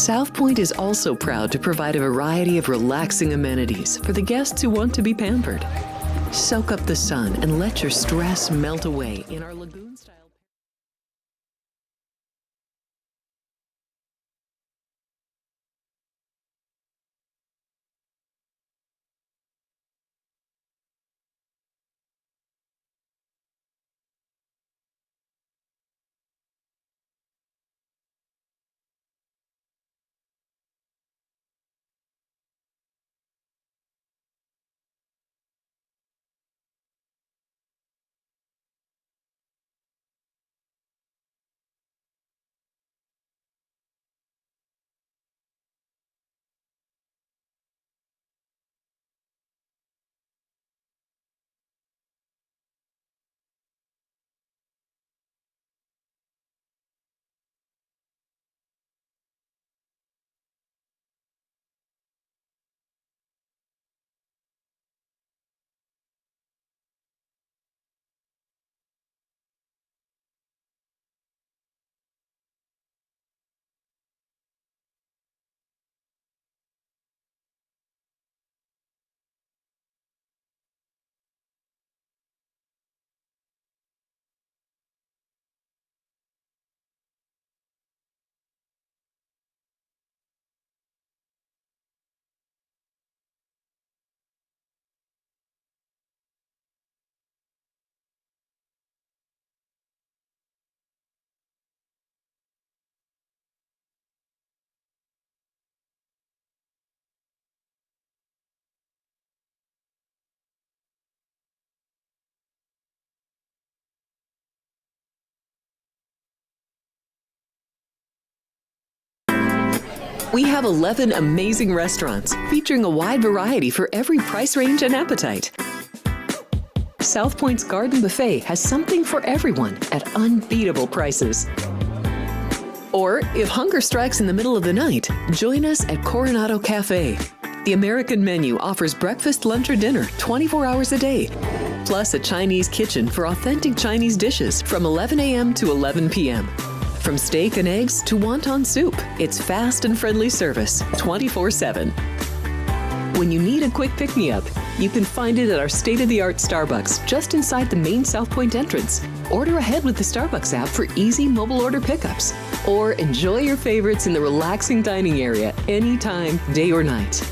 South Point is also proud to provide a variety of relaxing amenities for the guests who want to be pampered. Soak up the sun and let your stress melt away in our lagoon-style. We have 11 amazing restaurants featuring a wide variety for every price range and appetite. South Point's Garden Buffet has something for everyone at unbeatable prices. Or, if hunger strikes in the middle of the night, join us at Coronado Cafe. The American menu offers breakfast, lunch, or dinner 24 hours a day, plus a Chinese kitchen for authentic Chinese dishes from 11 a.m. to 11 p.m. From steak and eggs to wonton soup, it's fast and friendly service 24/7. When you need a quick pick-me-up, you can find it at our state-of-the-art Starbucks just inside the main South Point entrance. Order ahead with the Starbucks app for easy mobile order pickups. Or enjoy your favorites in the relaxing dining area anytime, day or night.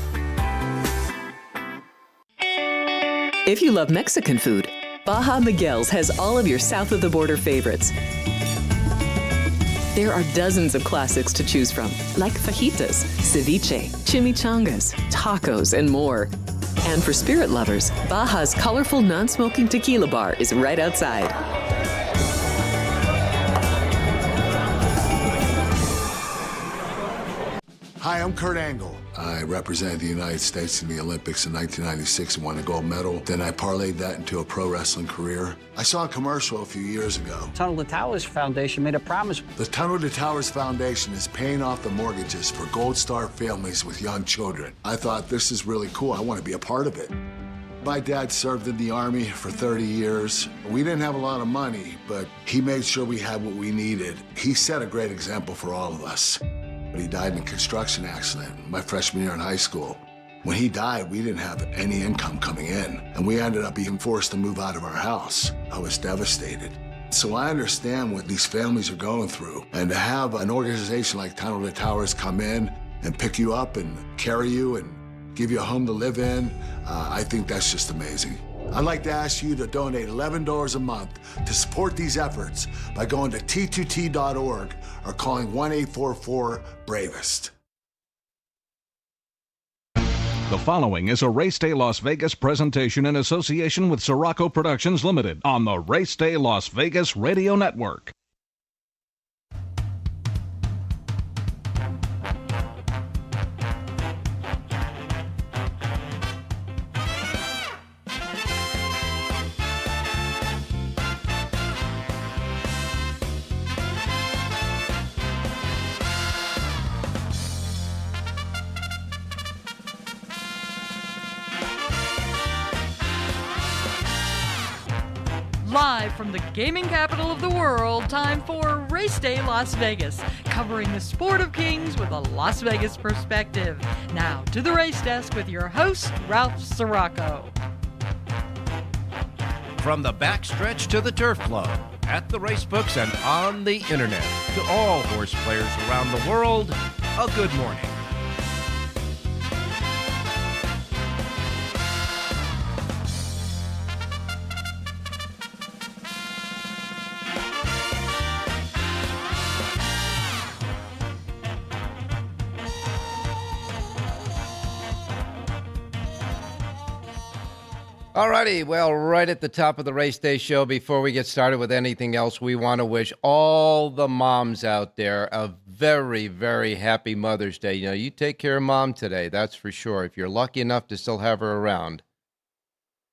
If you love Mexican food, Baja Miguel's has all of your south-of-the-border favorites. There are dozens of classics to choose from, like fajitas, ceviche, chimichangas, tacos, and more. And for spirit lovers, Baja's colorful non-smoking tequila bar is right outside. Hi, I'm Kurt Angle. I represented the United States in the Olympics in 1996 and won a gold medal. Then I parlayed that into a pro wrestling career. I saw a commercial a few years ago. Tunnel to Towers Foundation made a promise. The Tunnel to Towers Foundation is paying off the mortgages for Gold Star families with young children. I thought, this is really cool. I want to be a part of it. My dad served in the Army for 30 years. We didn't have a lot of money, but he made sure we had what we needed. He set a great example for all of us. He died in a construction accident my freshman year in high school. When he died, we didn't have any income coming in, and we ended up being forced to move out of our house. I was devastated. So I understand what these families are going through, and to have an organization like Tunnel to Towers come in and pick you up and carry you and give you a home to live in, I think that's just amazing. I'd like to ask you to donate $11 a month to support these efforts by going to t2t.org or calling 1-844-BRAVEST. The following is a Race Day Las Vegas presentation in association with Siraco Productions Limited on the Race Day Las Vegas Radio Network. Live from the gaming capital of the world, time for Race Day Las Vegas, covering the sport of kings with a Las Vegas perspective. Now to the race desk with your host, Ralph Siraco. From the backstretch to the turf club, at the racebooks and on the internet, to all horse players around the world, a good morning. All righty, well, right at the top of the Race Day show, before we get started with anything else, we want to wish all the moms out there a very, very happy Mother's Day. You know, you take care of Mom today, that's for sure. If you're lucky enough to still have her around,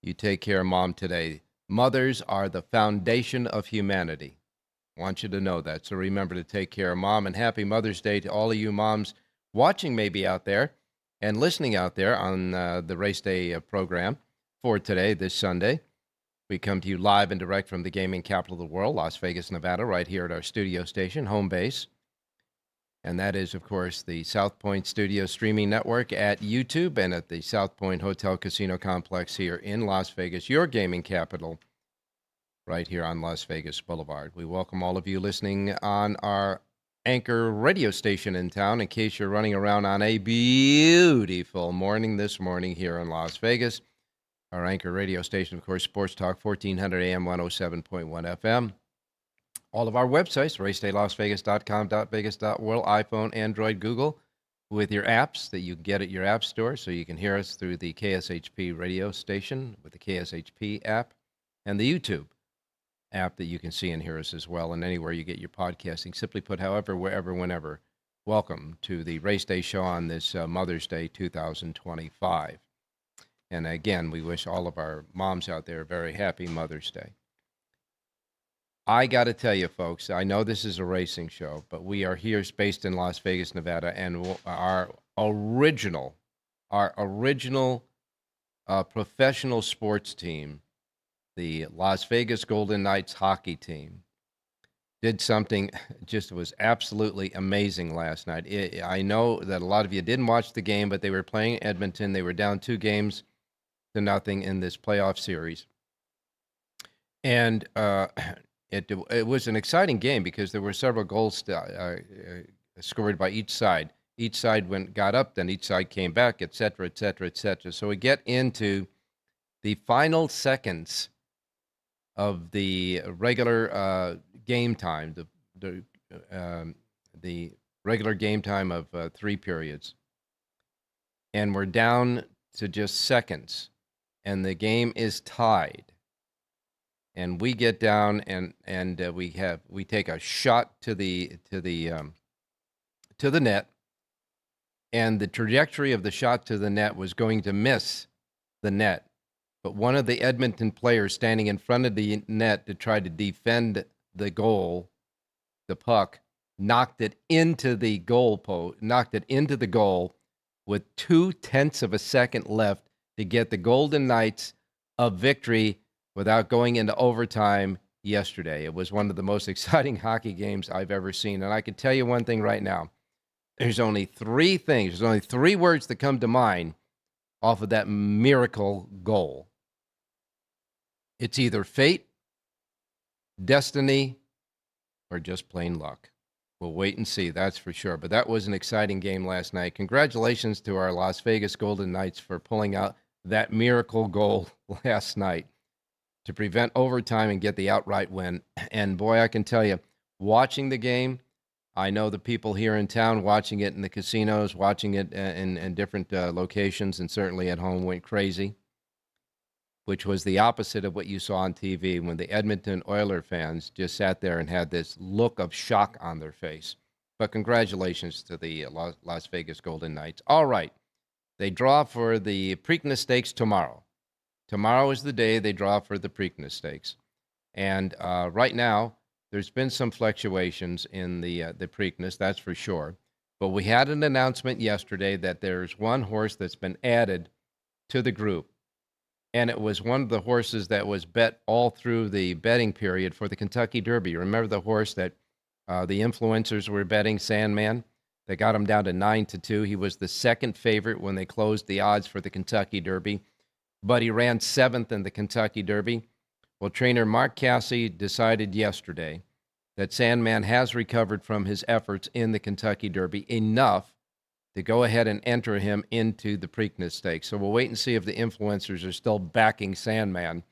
you take care of Mom today. Mothers are the foundation of humanity. I want you to know that, so remember to take care of Mom, and happy Mother's Day to all of you moms watching maybe out there and listening out there on the Race Day program. For today, this Sunday, we come to you live and direct from the gaming capital of the world, Las Vegas, Nevada, right here at our studio station, home base. And that is, of course, the South Point Studio Streaming Network at YouTube and at the South Point Hotel Casino Complex here in Las Vegas, your gaming capital, right here on Las Vegas Boulevard. We welcome all of you listening on our anchor radio station in town, in case you're running around on a beautiful morning this morning here in Las Vegas. Our anchor radio station, of course, Sports Talk, 1400 AM, 107.1 FM. All of our websites, racedaylasvegas.com, .vegas.world, iPhone, Android, Google, with your apps that you get at your app store, so you can hear us through the KSHP radio station with the KSHP app, and the YouTube app that you can see and hear us as well, and anywhere you get your podcasting. Simply put, however, wherever, whenever. Welcome to the Race Day show on this Mother's Day 2025. And again, we wish all of our moms out there a very happy Mother's Day. I got to tell you, folks, I know this is a racing show, but we are here based in Las Vegas, Nevada, and our original professional sports team, the Las Vegas Golden Knights hockey team, did something just was absolutely amazing last night. I know that a lot of you didn't watch the game, but they were playing Edmonton. They were down 2-0 in this playoff series. And it was an exciting game because there were several goals scored by each side. Each side got up, then each side came back, et cetera, et cetera, et cetera. So we get into the final seconds of the regular game time, the regular game time of 3 periods. And we're down to just seconds. And the game is tied, and we get down and we take a shot to the net, and the trajectory of the shot to the net was going to miss the net, but one of the Edmonton players standing in front of the net to try to defend the goal, the puck, knocked it into the goal with 0.2 of a second left to get the Golden Knights a victory without going into overtime yesterday. It was one of the most exciting hockey games I've ever seen. And I can tell you one thing right now. There's only 3 things, there's only 3 words that come to mind off of that miracle goal. It's either fate, destiny, or just plain luck. We'll wait and see, that's for sure. But that was an exciting game last night. Congratulations to our Las Vegas Golden Knights for pulling out that miracle goal last night to prevent overtime and get the outright win. And boy, I can tell you, watching the game, I know the people here in town watching it in the casinos, watching it in different locations, and certainly at home went crazy, which was the opposite of what you saw on TV when the Edmonton Oiler fans just sat there and had this look of shock on their face. But congratulations to the Las Vegas Golden Knights. All right. They draw for the Preakness Stakes tomorrow. Tomorrow is the day they draw for the Preakness Stakes. And right now, there's been some fluctuations in the Preakness, that's for sure. But we had an announcement yesterday that there's one horse that's been added to the group. And it was one of the horses that was bet all through the betting period for the Kentucky Derby. Remember the horse that The influencers were betting Sandman. They got him down to 9-2. He was the second favorite when they closed the odds for the Kentucky Derby, but he ran 7th in the Kentucky Derby. Well, trainer Mark Casse decided yesterday that Sandman has recovered from his efforts in the Kentucky Derby enough to go ahead and enter him into the Preakness Stakes. So we'll wait and see if the influencers are still backing Sandman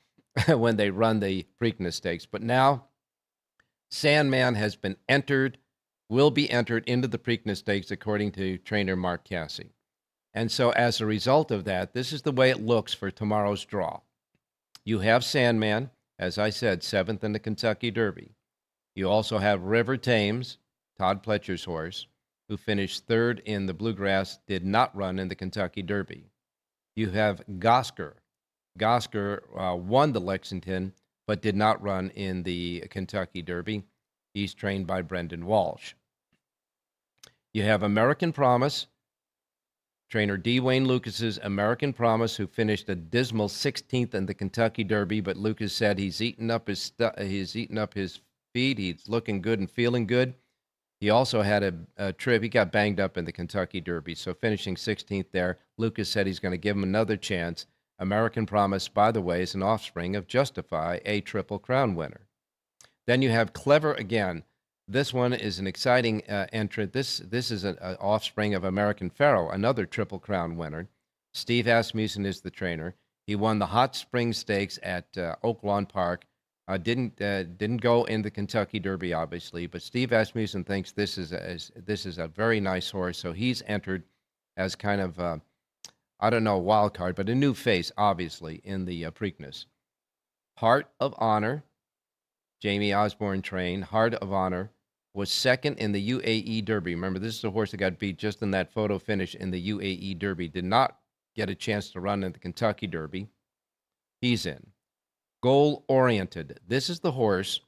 when they run the Preakness Stakes. But now Sandman has been entered, will be entered into the Preakness Stakes according to trainer Mark Casse. And so as a result of that, this is the way it looks for tomorrow's draw. You have Sandman, as I said, 7th in the Kentucky Derby. You also have River Thames, Todd Pletcher's horse, who finished 3rd in the Bluegrass, did not run in the Kentucky Derby. You have Gosker. Gosker won the Lexington, but did not run in the Kentucky Derby. He's trained by Brendan Walsh. You have American Promise, trainer D. Wayne Lucas's American Promise, who finished a dismal 16th in the Kentucky Derby, but Lucas said he's eaten up his feed. He's looking good and feeling good. He also had a trip. He got banged up in the Kentucky Derby, so finishing 16th there. Lucas said he's going to give him another chance. American Promise, by the way, is an offspring of Justify, a Triple Crown winner. Then you have Clever Again. This one is an exciting entrant. This is an offspring of American Pharaoh, another Triple Crown winner. Steve Asmussen is the trainer. He won the Hot Springs Stakes at Oaklawn Park. Didn't go in the Kentucky Derby, obviously, but Steve Asmussen thinks this is a very nice horse, so he's entered as kind of I don't know, a wild card, but a new face, obviously, in the Preakness. Heart of Honor, Jamie Osborne trained. Heart of Honor was 2nd in the UAE Derby. Remember, this is a horse that got beat just in that photo finish in the UAE Derby. Did not get a chance to run in the Kentucky Derby. He's in. Goal Oriented. This is the horse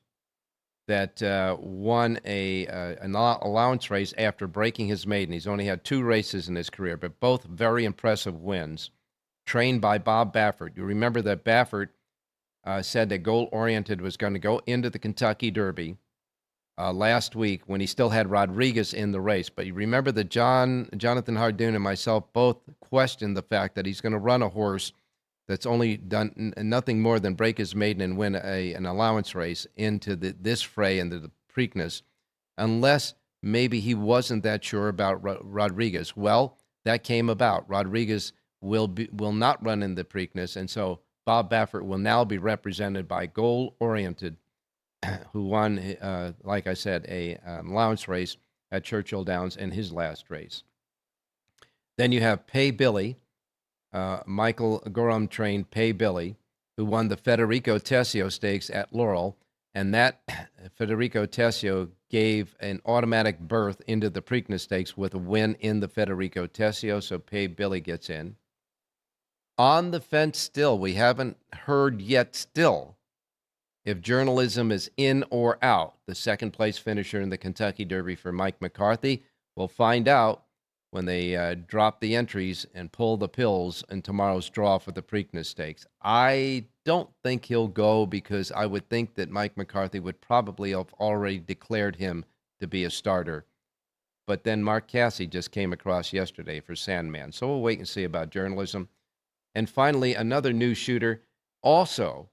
that won an allowance race after breaking his maiden. He's only had 2 races in his career, but both very impressive wins. Trained by Bob Baffert. You remember that Baffert said that Goal Oriented was going to go into the Kentucky Derby last week when he still had Rodriguez in the race. But you remember that Jonathan Hardoon and myself both questioned the fact that he's going to run a horse that's only done nothing more than break his maiden and win an allowance race into this fray, into the Preakness, unless maybe he wasn't that sure about Rodriguez. Well, that came about. Rodriguez will not run in the Preakness, and so Bob Baffert will now be represented by Goal Oriented, who won, like I said, an allowance race at Churchill Downs in his last race. Then you have Pay Billy. Michael Gorham trained Pay Billy, who won the Federico Tessio Stakes at Laurel, and that Federico Tessio gave an automatic berth into the Preakness Stakes with a win in the Federico Tessio, so Pay Billy gets in. On the fence still, we haven't heard yet still if Journalism is in or out. The second place finisher in the Kentucky Derby for Mike McCarthy. We'll find out when they drop the entries and pull the pills in tomorrow's draw for the Preakness Stakes. I don't think he'll go because I would think that Mike McCarthy would probably have already declared him to be a starter. But then Mark Casse just came across yesterday for Sandman. So we'll wait and see about Journalism. And finally, another new shooter, also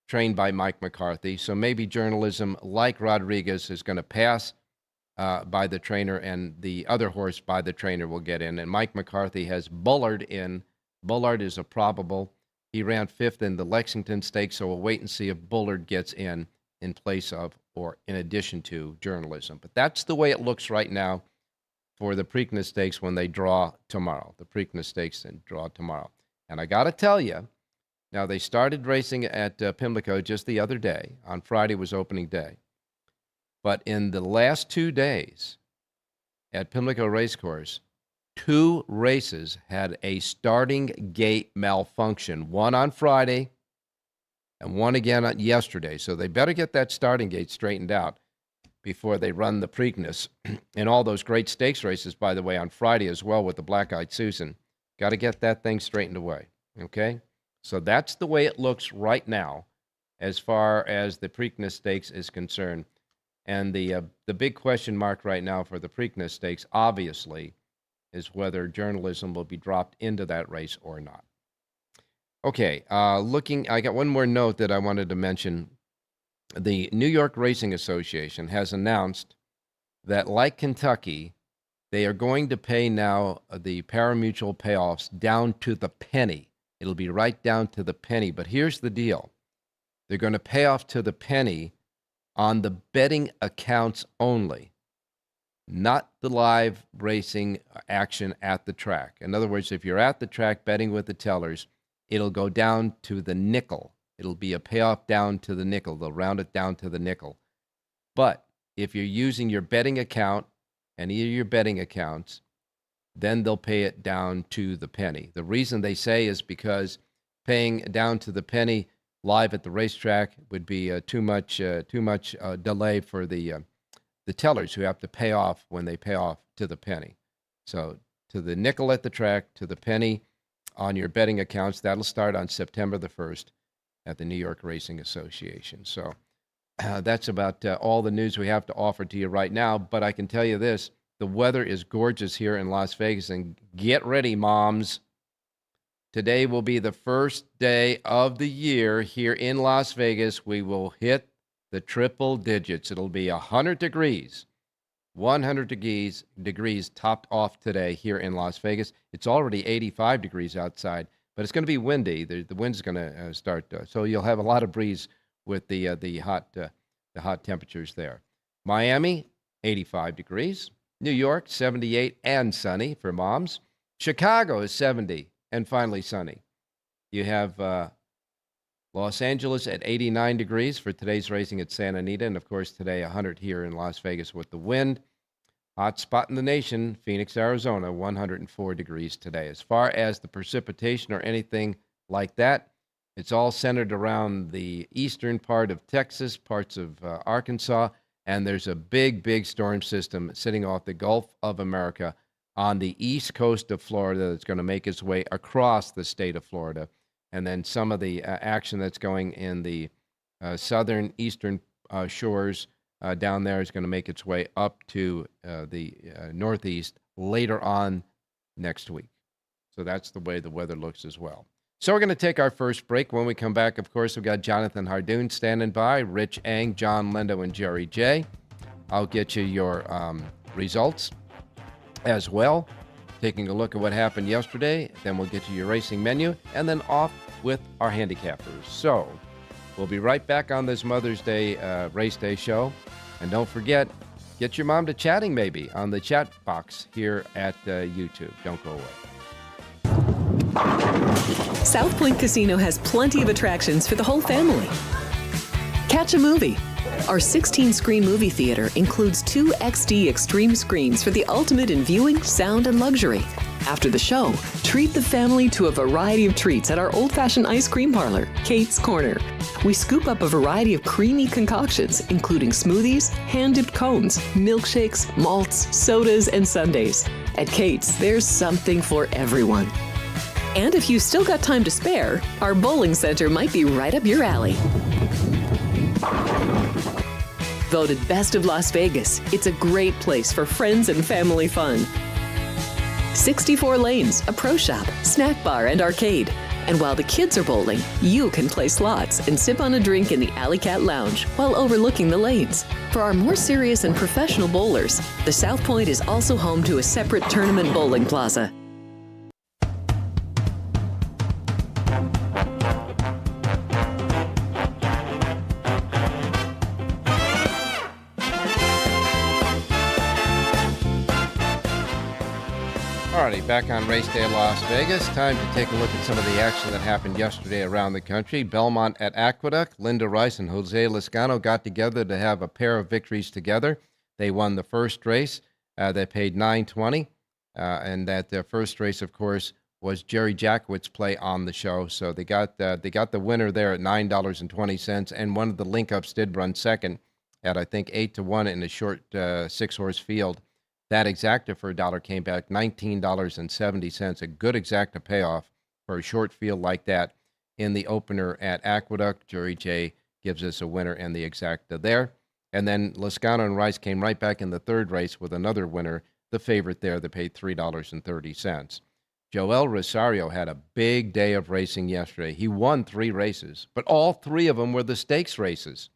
trained by Mike McCarthy. So maybe Journalism, like Rodriguez, is going to pass by the trainer, and the other horse by the trainer will get in. And Mike McCarthy has Bullard in. Bullard is a probable. He ran 5th in the Lexington Stakes, so we'll wait and see if Bullard gets in place of or in addition to Journalism. But that's the way it looks right now for the Preakness Stakes when they draw tomorrow. The Preakness Stakes and draw tomorrow. And I got to tell you, now they started racing at Pimlico just the other day. On Friday was opening day. But in the last 2 days at Pimlico Racecourse, 2 races had a starting gate malfunction. One on Friday and one again yesterday. So they better get that starting gate straightened out before they run the Preakness. And all those great stakes races, by the way, on Friday as well with the Black-Eyed Susan. Got to get that thing straightened away, okay? So that's the way it looks right now as far as the Preakness Stakes is concerned. And the big question mark right now for the Preakness Stakes, obviously, is whether journalism will be dropped into that race or not. Okay, I got one more note that I wanted to mention. The New York Racing Association has announced that, like Kentucky, they are going to pay now the parimutuel payoffs down to the penny. It'll be right down to the penny. But here's the deal. They're going to pay off to the penny on the betting accounts only, not the live racing action at the track. In other words, if you're at the track betting with the tellers, it'll go down to the nickel. It'll be a payoff down to the nickel. They'll round it down to the nickel. But if you're using your betting account, any of your betting accounts, then they'll pay it down to the penny. The reason they say is because paying down to the penny live at the racetrack would be too much delay for the tellers who have to pay off when they pay off to the penny. So to the nickel at the track, to the penny on your betting accounts. That'll start on September the 1st at the New York Racing Association. So that's about all the news we have to offer to you right now. But I can tell you this, the weather is gorgeous here in Las Vegas. And get ready, moms. Today will be the first day of the year here in Las Vegas. We will hit the triple digits. It'll be 100 degrees. 100 degrees topped off today here in Las Vegas. It's already 85 degrees outside, but it's going to be windy. The wind's going to start, so you'll have a lot of breeze with the hot temperatures there. Miami, 85 degrees. New York, 78 and sunny for moms. Chicago is 70 and finally sunny. You have Los Angeles at 89 degrees for today's racing at Santa Anita, and of course today 100 here in Las Vegas with the wind. Hot spot in the nation, Phoenix, Arizona, 104 degrees today. As far as the precipitation or anything like that, it's all centered around the eastern part of Texas, parts of Arkansas, and there's a big storm system sitting off the Gulf of America on the east coast of Florida that's going to make its way across the state of Florida. And then some of the action that's going in the southern eastern shores down there is going to make its way up to the northeast later on next week. So that's the way the weather looks as well. So we're going to take our first break. When we come back, of course, we've got Jonathan Hardoon standing by, Rich Eng, John Lindo, and Jerry J. I'll get you your results as well, taking a look at what happened yesterday. Then we'll get you your racing menu, and then off with our handicappers. So we'll be right back on this Mother's Day race day show. And don't forget, get your mom to chatting maybe on the chat box here at YouTube. Don't go away. South Point Casino has plenty of attractions for the whole family. Catch a movie. Our 16-screen movie theater includes 2 XD Extreme screens for the ultimate in viewing, sound, and luxury. After the show, treat the family to a variety of treats at our old-fashioned ice cream parlor, Kate's Corner. We scoop up a variety of creamy concoctions, including smoothies, hand-dipped cones, milkshakes, malts, sodas, and sundaes. At Kate's, there's something for everyone. And if you've still got time to spare, our bowling center might be right up your alley. Voted Best of Las Vegas, it's a great place for friends and family fun. 64 lanes, a pro shop, snack bar, and arcade. And while the kids are bowling, you can play slots and sip on a drink in the Alley Cat Lounge while overlooking the lanes. For our more serious and professional bowlers, the South Point is also home to a separate tournament bowling plaza. Alrighty, back on Race Day Las Vegas. Time to take a look at some of the action that happened yesterday around the country. Belmont at Aqueduct. Linda Rice and Jose Lizcano got together to have a pair of victories together. They won the first race. They paid $9.20. And that first race, of course, was Jerry Jackowitz's play on the show. So they got the winner there at $9.20. And one of the link-ups did run second at, I think, 8-1 in a short 6-horse field. That exacta for $1 came back $19.70, a good exacta payoff for a short field like that in the opener at Aqueduct. Jerry J gives us a winner and the exacta there. And then Lascano and Rice came right back in the third race with another winner, the favorite there that paid $3.30. Joel Rosario had a big day of racing yesterday. He won 3 races, but all 3 of them were the stakes races.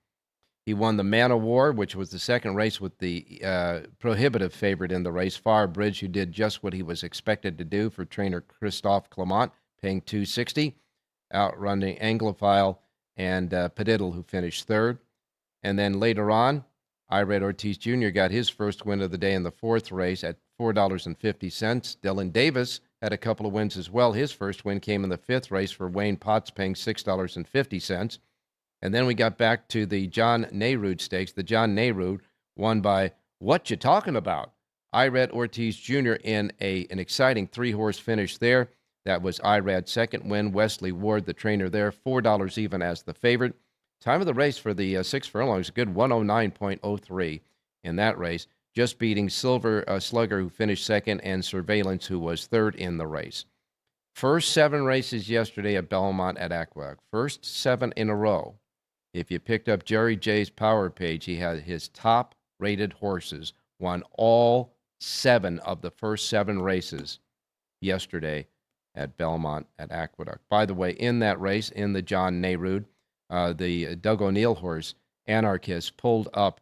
He won the Man of War, which was the second race with the prohibitive favorite in the race, Far Bridge, who did just what he was expected to do for trainer Christophe Clement, paying $260, outrunning Anglophile and Padiddle, who finished third. And then later on, Irad Ortiz Jr. got his first win of the day in the 4th race at $4.50. Dylan Davis had a couple of wins as well. His first win came in the 5th race for Wayne Potts, paying $6.50. And then we got back to the John Nayrud Stakes. The John Nayrud won by What You Talking About? Irad Ortiz Jr. in an exciting 3-horse finish there. That was Irad's second win. Wesley Ward, the trainer there, $4 even as the favorite. Time of the race for the 6 furlongs, a good 109.03 in that race, just beating Silver Slugger, who finished second, and Surveillance, who was third in the race. First 7 races yesterday at Belmont at Aqueduct. First 7 in a row. If you picked up Jerry J's Power Page, he had his top-rated horses won all 7 of the first 7 races yesterday at Belmont at Aqueduct. By the way, in that race, in the John Nayrud, the Doug O'Neill horse, Anarchist, pulled up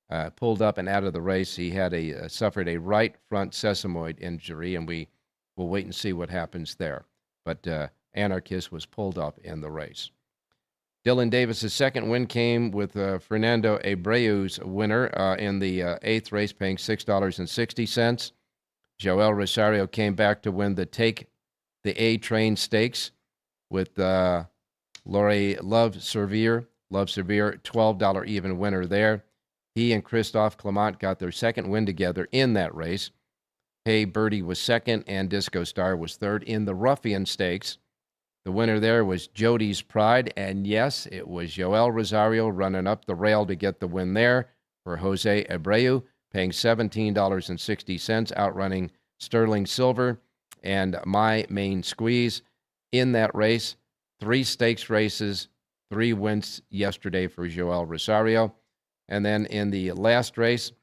and out of the race. He had suffered a right front sesamoid injury, and we will wait and see what happens there. But Anarchist was pulled up in the race. Dylan Davis's second win came with Fernando Abreu's winner in the 8th race, paying $6.60. Joel Rosario came back to win the Take the A-Train Stakes with Laurie Love Servier, $12 even winner there. He and Christophe Clement got their second win together in that race. Hey Birdie was second, and Disco Star was third in the Ruffian Stakes. The winner there was Jody's Pride, and yes, it was Joel Rosario running up the rail to get the win there for Jose Abreu, paying $17.60, outrunning Sterling Silver and My Main Squeeze. In that race, 3 stakes races, 3 wins yesterday for Joel Rosario. And then in the last race,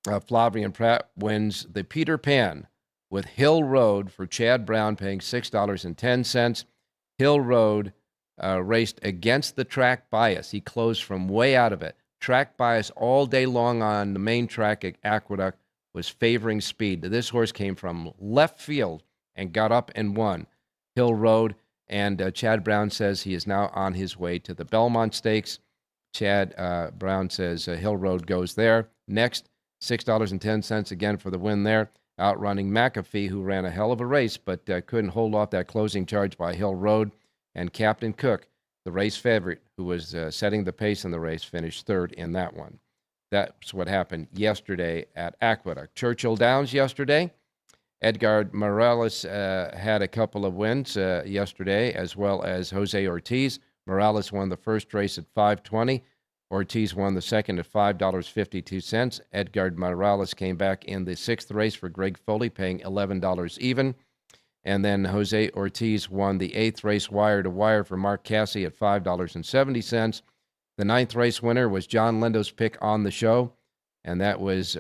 Flavien Prat wins the Peter Pan with Hill Road for Chad Brown, paying $6.10. Hill Road raced against the track bias. He closed from way out of it. Track bias all day long on the main track at Aqueduct was favoring speed. This horse came from left field and got up and won Hill Road. And Chad Brown says he is now on his way to the Belmont Stakes. Chad Brown says Hill Road goes there. Next, $6.10 again for the win there, outrunning McAfee, who ran a hell of a race but couldn't hold off that closing charge by Hill Road. And Captain Cook, the race favorite, who was setting the pace in the race, finished third in that one. That's what happened yesterday at Aqueduct. Churchill Downs yesterday. Edgar Morales had a couple of wins yesterday, as well as Jose Ortiz. Morales won the first race at $5.20. Ortiz won the second at $5.52. Edgar Morales came back in the 6th race for Greg Foley, paying $11 even. And then Jose Ortiz won the 8th race wire to wire for Mark Cassie at $5.70. The 9th race winner was John Lindo's pick on the show, and that was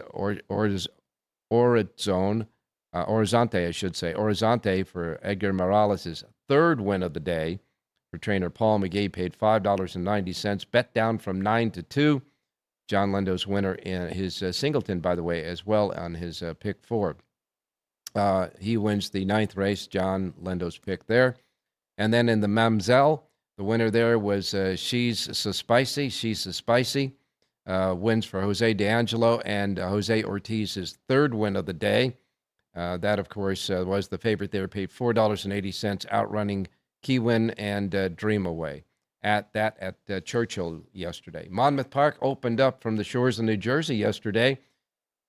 Horizonte for Edgar Morales' 3rd win of the day. For trainer Paul McGee, paid $5.90. Bet down from 9 to 2. John Lindo's winner in his Singleton, by the way, as well on his pick 4. He wins the 9th race, John Lindo's pick there. And then in the Mamzelle, the winner there was She's So Spicy. Wins for Jose D'Angelo and Jose Ortiz's 3rd win of the day. That, of course, was the favorite there, paid $4.80, outrunning Keywin and Dream Away at Churchill yesterday. Monmouth Park opened up from the shores of New Jersey yesterday.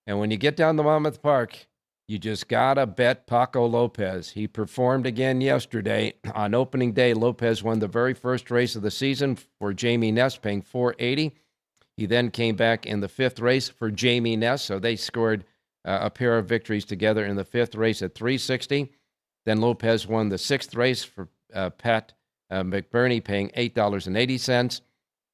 And when you get down to Monmouth Park, you just got to bet Paco Lopez. He performed again yesterday. On opening day, Lopez won the very first race of the season for Jamie Ness, paying $4.80. He then came back in the 5th race for Jamie Ness, so they scored a pair of victories together in the 5th race at $3.60. Then Lopez won the 6th race for Pat McBurney, paying $8.80.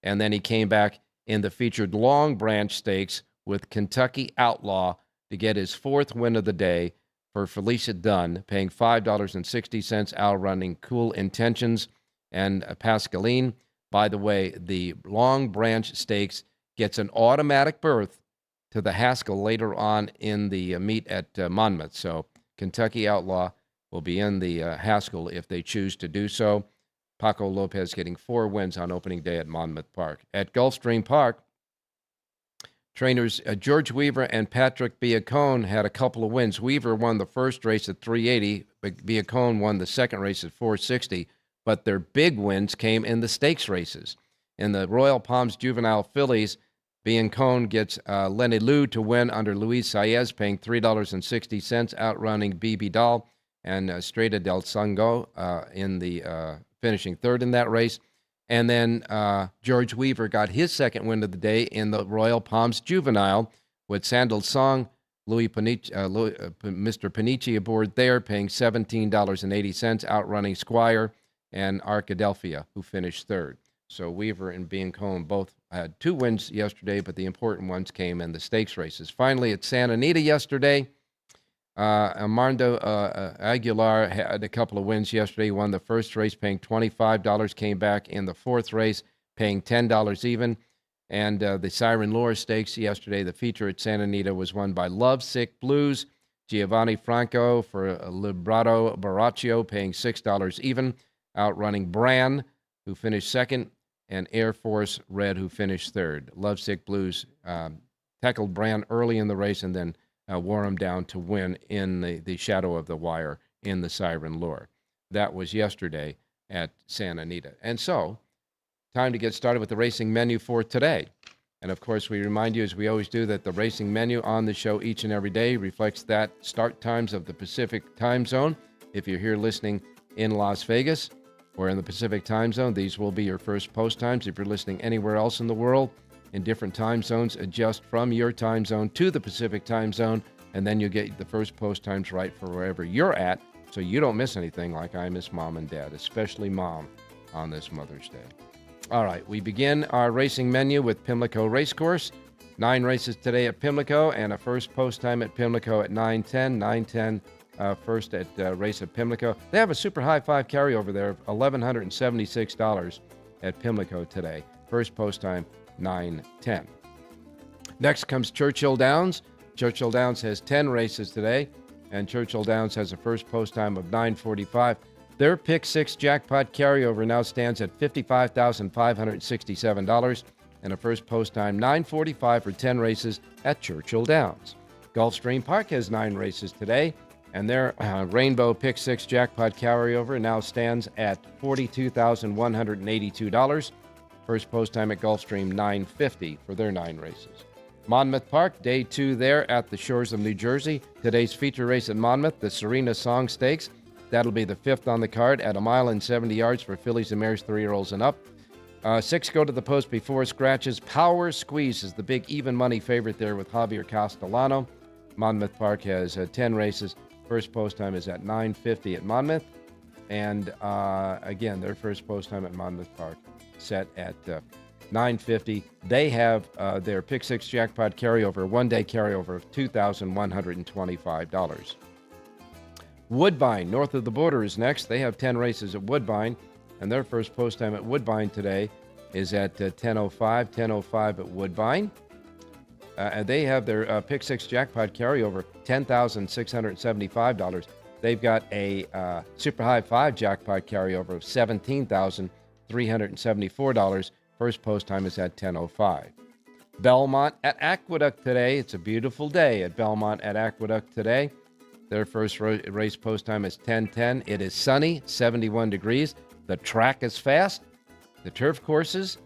And then he came back in the featured Long Branch Stakes with Kentucky Outlaw to get his 4th win of the day for Felicia Dunn, paying $5.60, outrunning Cool Intentions and Pascaline. By the way, the Long Branch Stakes gets an automatic berth to the Haskell later on in the meet at Monmouth. So Kentucky Outlaw will be in the Haskell if they choose to do so. Paco Lopez getting 4 wins on opening day at Monmouth Park. At Gulfstream Park, trainers George Weaver and Patrick Biacone had a couple of wins. Weaver won the first race at 380, but Biacone won the second race at 460, but their big wins came in the stakes races. In the Royal Palms Juvenile Fillies, Biacone gets Lenny Lou to win under Luis Saez, paying $3.60, outrunning BB Doll and Strada del Sango in the finishing third in that race. And then George Weaver got his second win of the day in the Royal Palms Juvenile with Sandal Song, Mr. Panici aboard there, paying $17.80, outrunning Squire and Arkadelphia, who finished third. So Weaver and Biancone both had 2 wins yesterday, but the important ones came in the stakes races. Finally, at Santa Anita yesterday, Armando Aguilar had a couple of wins yesterday. He won the first race, paying $25, came back in the 4th race, paying $10 even. And the Siren Lure Stakes yesterday, the feature at Santa Anita, was won by Lovesick Blues, Giovanni Franco for Librato Baraccio, paying $6 even, outrunning Bran, who finished second, and Air Force Red, who finished third. Lovesick Blues tackled Bran early in the race and then wore him down to win in the shadow of the wire in the Siren Lure. That was yesterday at Santa Anita. And so, time to get started with the racing menu for today. And of course, we remind you, as we always do, that the racing menu on the show each and every day reflects that start times of the Pacific time zone. If you're here listening in Las Vegas or in the Pacific time zone, these will be your first post times. If you're listening anywhere else in the world, in different time zones, adjust from your time zone to the Pacific time zone, and then you get the first post times right for wherever you're at, so you don't miss anything like I miss Mom and Dad, especially Mom on this Mother's Day. All right, we begin our racing menu with Pimlico Racecourse. 9 races today at Pimlico, and a first post time at Pimlico at 9:10. 9:10 first at race at Pimlico. They have a super high 5 carryover there of $1,176 at Pimlico today. First post time 9:10. Next comes Churchill Downs. Churchill Downs has 10 races today, and Churchill Downs has a first post time of 9:45. Their Pick 6 jackpot carryover now stands at $55,567, and a first post time 9:45 for 10 races at Churchill Downs. Gulfstream Park has 9 races today, and their Rainbow Pick 6 jackpot carryover now stands at $42,182. First post time at Gulfstream, 9:50 for their 9 races. Monmouth Park, day 2 there at the shores of New Jersey. Today's feature race at Monmouth, the Serena Song Stakes. That'll be the 5th on the card at 1 mile and 70 yards for fillies and mares 3-year-olds and up. 6 go to the post before scratches. Power Squeeze is the big even money favorite there with Javier Castellano. Monmouth Park has 10 races. First post time is at 9:50 at Monmouth. And again, their first post time at Monmouth Park set at 9:50. They have their Pick 6 jackpot carryover, one-day carryover of $2,125. Woodbine, north of the border, is next. They have 10 races at Woodbine, and their first post time at Woodbine today is at 10:05. 10:05 at Woodbine. And they have their Pick 6 jackpot carryover, $10,675. They've got a Super High 5 jackpot carryover of $17,374. First post time is at 10:05. Belmont at Aqueduct today. It's a beautiful day at Belmont at Aqueduct today. Their first race post time is 10:10. It is sunny, 71 degrees. The track is fast. The turf courses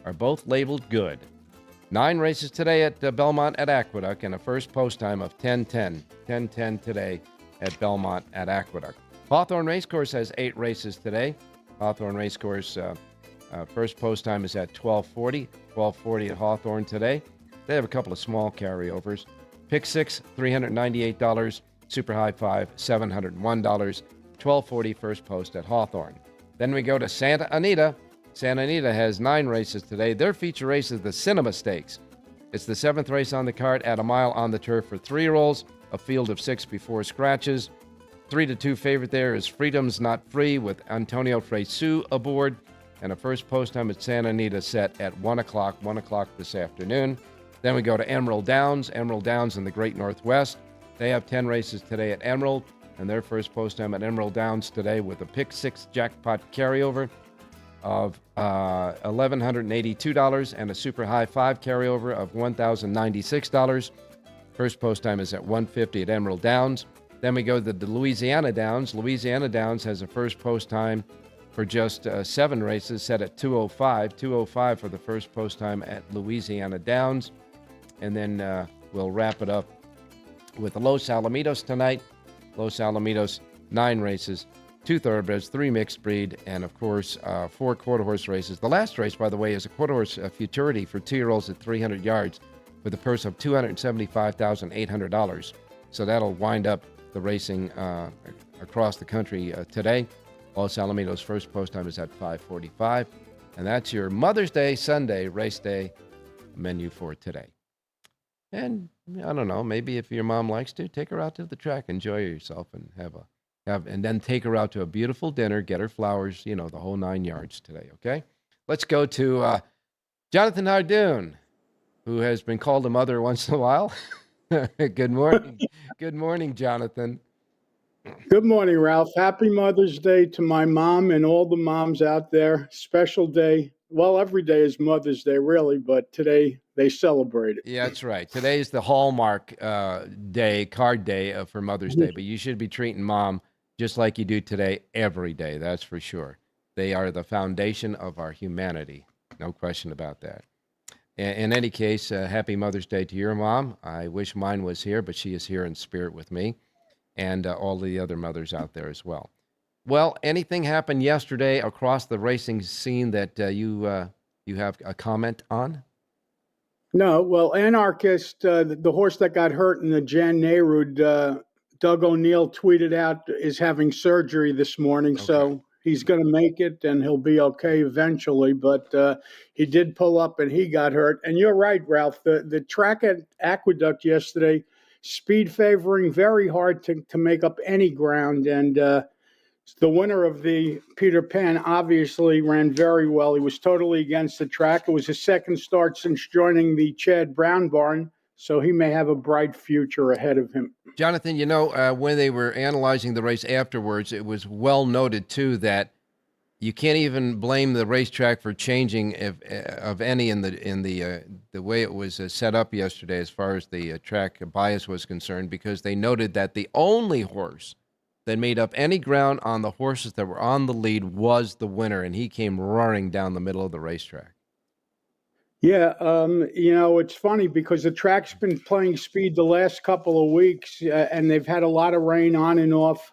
are both labeled good. 9 races today at Belmont at Aqueduct, and a first post time of 10:10. 10:10 today at Belmont at Aqueduct. Hawthorne Racecourse has 8 races today. Hawthorne Racecourse first post time is at 12:40. 12:40 at Hawthorne today. They have a couple of small carryovers. Pick 6, $398. Super High 5, $701. 12:40 first post at Hawthorne. Then we go to Santa Anita. Santa Anita has 9 races today. Their feature race is the Cinema Stakes. It's the 7th race on the card at a mile on the turf for 3-year-olds, a field of 6 before scratches. 3-2 favorite there is Freedom's Not Free with Antonio Fresu aboard. And a first post time at Santa Anita set at 1 o'clock this afternoon. Then we go to Emerald Downs. Emerald Downs in the Great Northwest. They have 10 races today at Emerald, and their first post time at Emerald Downs today with a pick 6 jackpot carryover of $1,182 and a super high 5 carryover of $1,096. First post time is at 1:50 at Emerald Downs. Then we go to the Louisiana Downs. Louisiana Downs has a first post time for just 7 races set at 2:05. 2:05 for the first post time at Louisiana Downs. And then we'll wrap it up with Los Alamitos tonight. Los Alamitos, 9 races, 2 thoroughbreds, 3 mixed breed, and of course 4 quarter horse races. The last race, by the way, is a quarter horse futurity for 2-year-olds at 300 yards with a purse of $275,800. So that'll wind up the racing across the country today. Los Alamitos' first post time is at 5:45. And that's your Mother's Day Sunday race day menu for today. And I don't know, maybe if your mom likes to, take her out to the track, enjoy yourself, and and then take her out to a beautiful dinner, get her flowers, the whole 9 yards today, okay? Let's go to Jonathan Hardoon, who has been called a mother once in a while. Good morning. Good morning, Jonathan. Good morning, Ralph. Happy Mother's Day to my mom and all the moms out there. Special day. Well, every day is Mother's Day, really, but today they celebrate it. Yeah, that's right. Today is the Hallmark day, card day for Mother's Day, but you should be treating Mom just like you do today every day, that's for sure. They are the foundation of our humanity. No question about that. In any case, happy Mother's Day to your mom. I wish mine was here, but she is here in spirit with me, and all the other mothers out there as well. Well, anything happened yesterday across the racing scene that you have a comment on? No, well, Anarchist, the horse that got hurt in the Jan Nerud, Doug O'Neill tweeted out, is having surgery this morning, Okay. so he's going to make it and he'll be okay eventually. But he did pull up and he got hurt. And you're right, Ralph. The track at Aqueduct yesterday, speed favoring, very hard to make up any ground. And the winner of the Peter Pan obviously ran very well. He was totally against the track. It was his second start since joining the Chad Brown barn, so he may have a bright future ahead of him. Jonathan, when they were analyzing the race afterwards, it was well noted, too, that you can't even blame the racetrack for changing of any in the way it was set up yesterday as far as the track bias was concerned, because they noted that the only horse that made up any ground on the horses that were on the lead was the winner, and he came roaring down the middle of the racetrack. Yeah, it's funny because the track's been playing speed the last couple of weeks, and they've had a lot of rain on and off.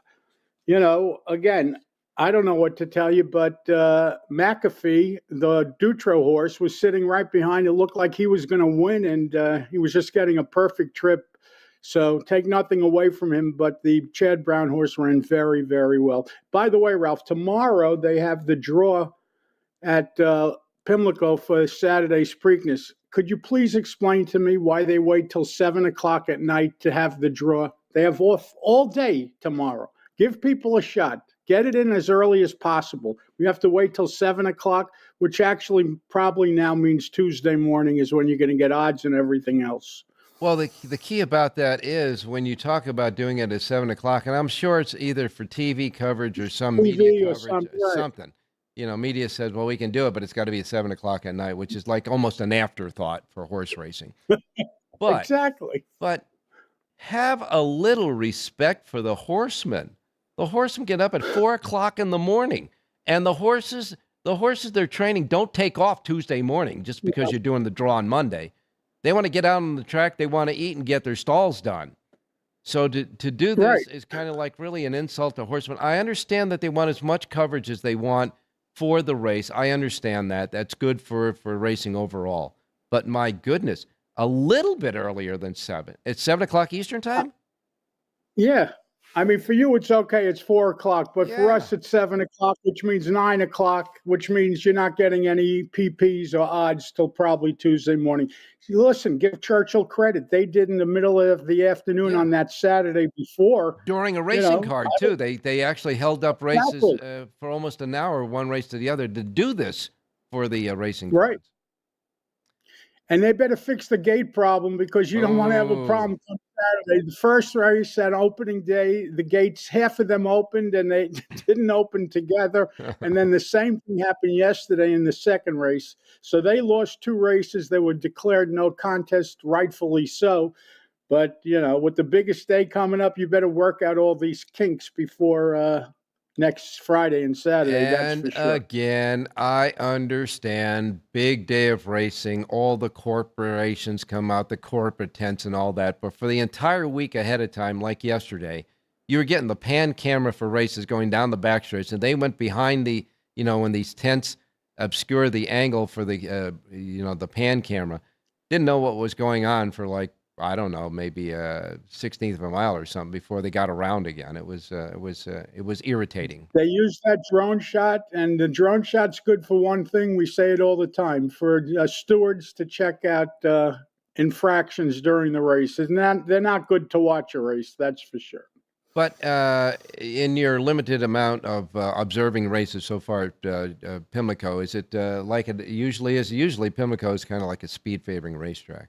Again, I don't know what to tell you, but McAfee, the Dutro horse, was sitting right behind. It looked like he was going to win, and he was just getting a perfect trip. So take nothing away from him, but the Chad Brown horse ran very, very well. By the way, Ralph, tomorrow they have the draw at Pimlico for Saturday's Preakness. Could you please explain to me why they wait till 7 o'clock at night to have the draw? They have off all day tomorrow. Give people a shot. Get it in as early as possible. We have to wait till 7 o'clock, which actually probably now means Tuesday morning is when you're going to get odds and everything else. Well, the key about that is when you talk about doing it at 7 o'clock, and I'm sure it's either for TV coverage or some media coverage or something. Media says, well, we can do it, but it's got to be at 7 o'clock at night, which is like almost an afterthought for horse racing. But, exactly. But have a little respect for the horsemen. The horsemen get up at 4 o'clock in the morning, and the horses they're training don't take off Tuesday morning just because you're doing the draw on Monday. They want to get out on the track. They want to eat and get their stalls done. So to do this is kind of like really an insult to horsemen. I understand that they want as much coverage as they want for the race. I understand that. That's good for racing overall. But my goodness, a little bit earlier than 7. It's 7 o'clock Eastern time? Yeah. I mean, for you, it's okay. It's 4 o'clock, but for Yeah. us, it's 7 o'clock, which means 9 o'clock, which means you're not getting any PPs or odds till probably Tuesday morning. See, listen, give Churchill credit. They did in the middle of the afternoon Yeah. on that Saturday before. During a You racing know, card, too. They actually held up races exactly. for almost an hour, one race to the other, to do this for the racing Right. cards. And they better fix the gate problem because you don't want to have a Oh. problem come Saturday. The first race at opening day, the gates, half of them opened and they didn't open together. And then the same thing happened yesterday in the second race. So they lost 2 races. They were declared no contest, rightfully so. But, with the biggest day coming up, you better work out all these kinks before next Friday and Saturday. That's for And sure. again, I understand, big day of racing, all the corporations come out, the corporate tents and all that. But for the entire week ahead of time, like yesterday, you were getting the pan camera for races going down the back stretch, and they went behind when these tents obscure the angle for the pan camera. Didn't know what was going on for I don't know, maybe a 16th of a mile or something before they got around again. It was irritating. They use that drone shot, and the drone shot's good for one thing. We say it all the time for stewards to check out infractions during the race. They're not good to watch a race, that's for sure. But in your limited amount of observing races so far at Pimlico, is it like it usually is? Usually Pimlico is kind of like a speed favoring racetrack.